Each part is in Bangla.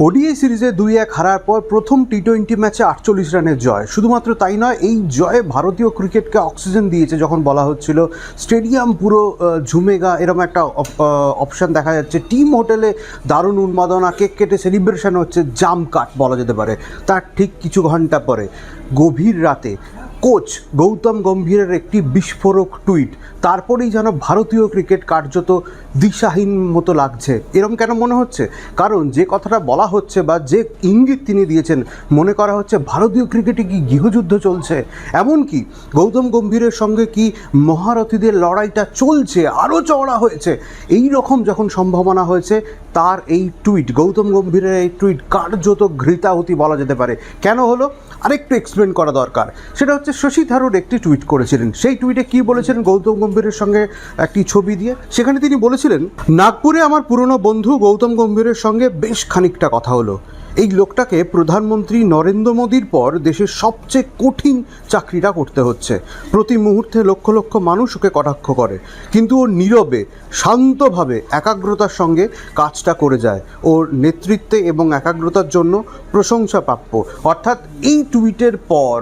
ওডিআই সিরিজে 2-1 হারার পর প্রথম টি-20 ম্যাচে 48 রানের জয়। শুধুমাত্র তাই নয়, এই জয়ে ভারতীয় ক্রিকেটকে অক্সিজেন দিয়েছে। যখন বলা হচ্ছিল স্টেডিয়াম পুরো ঝুমেগা, এরকম একটা অপশান দেখা যাচ্ছে। টিম হোটেলে দারুণ উন্মাদনা, কেক কেটে সেলিব্রেশন হচ্ছে, জাম কাট বলা যেতে পারে। তার ঠিক কিছু ঘন্টা পরে গভীর রাতে কোচ গৌতম গম্ভীরের একটি বিস্ফোরক টুইট, তারপরেই যেন ভারতীয় ক্রিকেট কার্যত দিশাহীন মতো লাগছে। এরকম কেন মনে হচ্ছে? কারণ যে কথাটা বলা হচ্ছে বা যে ইঙ্গিত তিনি দিয়েছেন, মনে করা হচ্ছে ভারতীয় ক্রিকেটে কি গৃহযুদ্ধ চলছে। এমনকি গৌতম গম্ভীরের সঙ্গে কি মহারথীদের লড়াইটা চলছে, আরও চওড়া হয়েছে, এই রকম যখন সম্ভাবনা হয়েছে, তার এই টুইট, গৌতম গম্ভীরের এই টুইট কার্যত ঘৃতাহুতি বলা যেতে পারে। কেন হলো আরেকটু এক্সপ্লেন করা দরকার। সেটা হচ্ছে শশী থারুর একটি টুইট করেছিলেন। সেই টুইটে কী বলেছিলেন গৌতম গম্ভীরের সঙ্গে একটি ছবি দিয়ে? সেখানে তিনি বলেছিলেন, নাগপুরে আমার পুরনো বন্ধু গৌতম গম্ভীরের সঙ্গে বেশ খানিকটা কথা হলো। এই লোকটাকে প্রধানমন্ত্রী নরেন্দ্র মোদীর পর দেশের সবচেয়ে কঠিন চাকরিটা করতে হচ্ছে। প্রতি মুহূর্তে লক্ষ লক্ষ মানুষ ওকে কটাক্ষ করে, কিন্তু ও নীরবে শান্তভাবে একাগ্রতার সঙ্গে কাজটা করে যায়। ওর নেতৃত্বে এবং একাগ্রতার জন্য প্রশংসা প্রাপ্য। অর্থাৎ এই টুইটের পর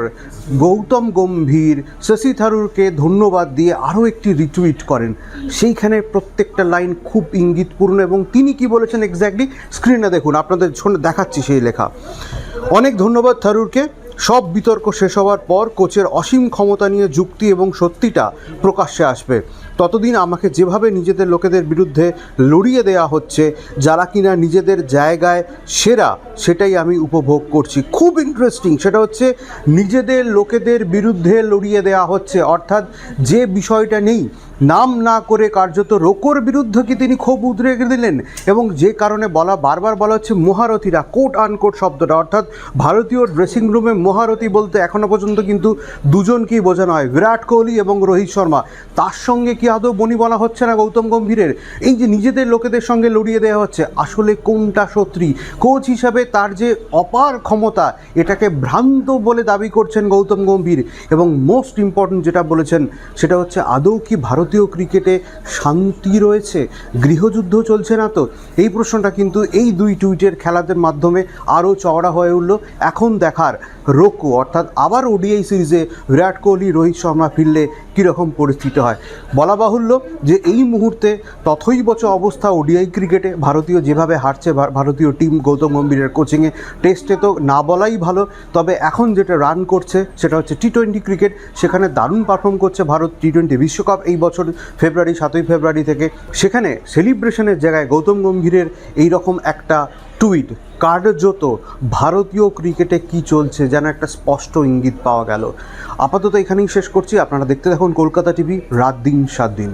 গৌতম গম্ভীর শশী থারুরকে ধন্যবাদ দিয়ে আরও একটি রিটুইট করেন। সেইখানে প্রত্যেকটা লাইন খুব ইঙ্গিতপূর্ণ, এবং তিনি কি বলেছেন এক্স্যাক্টলি স্ক্রিনে দেখুন, আপনাদের দেখাচ্ছি সেই লেখা। অনেক ধন্যবাদ থারুরকে। সব বিতর্ক শেষ হওয়ার পর কোচের অসীম ক্ষমতা নিয়ে যুক্তি এবং সত্যিটা প্রকাশ্যে আসবে। ততদিন আমাকে যেভাবে নিজেদের লোকেদের বিরুদ্ধে লড়িয়ে দেওয়া হচ্ছে, যারা কিনা নিজেদের জায়গায় সেরা, সেটাই আমি উপভোগ করছি। খুব ইন্টারেস্টিং। সেটা হচ্ছে নিজেদের লোকেদের বিরুদ্ধে লড়িয়ে দেওয়া হচ্ছে, অর্থাৎ যে বিষয়টা নেই, নাম না করে কার্যত রোকোর বিরুদ্ধে কি তিনি ক্ষোভ উদ্রেকে দিলেন। এবং যে কারণে বারবার বলা হচ্ছে মহারথীরা, কোট আনকোট শব্দটা, অর্থাৎ ভারতীয় ড্রেসিং রুমে মহারথী বলতে এখনও পর্যন্ত কিন্তু দুজনকেই বোঝানো হয়, বিরাট কোহলি এবং রোহিত শর্মা। তার সঙ্গে কি আদৌ বনি বলা হচ্ছে না গৌতম গম্ভীরের? এই যে নিজেদের লোকেদের সঙ্গে লড়িয়ে দেওয়া হচ্ছে, আসলে কোনটা সত্যি? কোচ হিসাবে তার যে অপার ক্ষমতা, এটাকে ভ্রান্ত বলে দাবি করছেন গৌতম গম্ভীর। এবং মোস্ট ইম্পর্ট্যান্ট যেটা বলেছেন, সেটা হচ্ছে আদৌ কি ভারতীয় ক্রিকেটে শান্তি রয়েছে, গৃহযুদ্ধ চলছে না তো? এই প্রশ্নটা কিন্তু এই দুই টুইটের খেলাদের মাধ্যমে আরও চওড়া হয়ে উঠল। এখন দেখার রোকো, অর্থাৎ আবার ওডিআই সিরিজে বিরাট কোহলি রোহিত শর্মা ফিরলে কীরকম পরিস্থিতি হয়। বলা বাহুল্য যে এই মুহূর্তে তথৈবচ অবস্থা ওডিআই ক্রিকেটে। ভারতীয় যেভাবে হারছে ভারতীয় টিম গৌতম গম্ভীরের কোচিংয়ে, টেস্টে তো না বলাই ভালো, তবে এখন যেটা রান করছে সেটা হচ্ছে টি-20 ক্রিকেট। সেখানে দারুণ পারফর্ম করছে ভারত। টি-20 বিশ্বকাপ এই বছর ফেব্রুয়ারি, 7ই ফেব্রুয়ারি থেকে। সেখানে সেলিব্রেশনের জায়গায় গৌতম গম্ভীরের এই রকম একটা টুইট কার্যত ভারতীয় ক্রিকেটে কি চলছে যেন একটা স্পষ্ট ইঙ্গিত পাওয়া গেল। আপাতত এখানেই শেষ করছি। আপনারা দেখতে থাকুন কলকাতা টিভি, রাত দিন 7 দিন।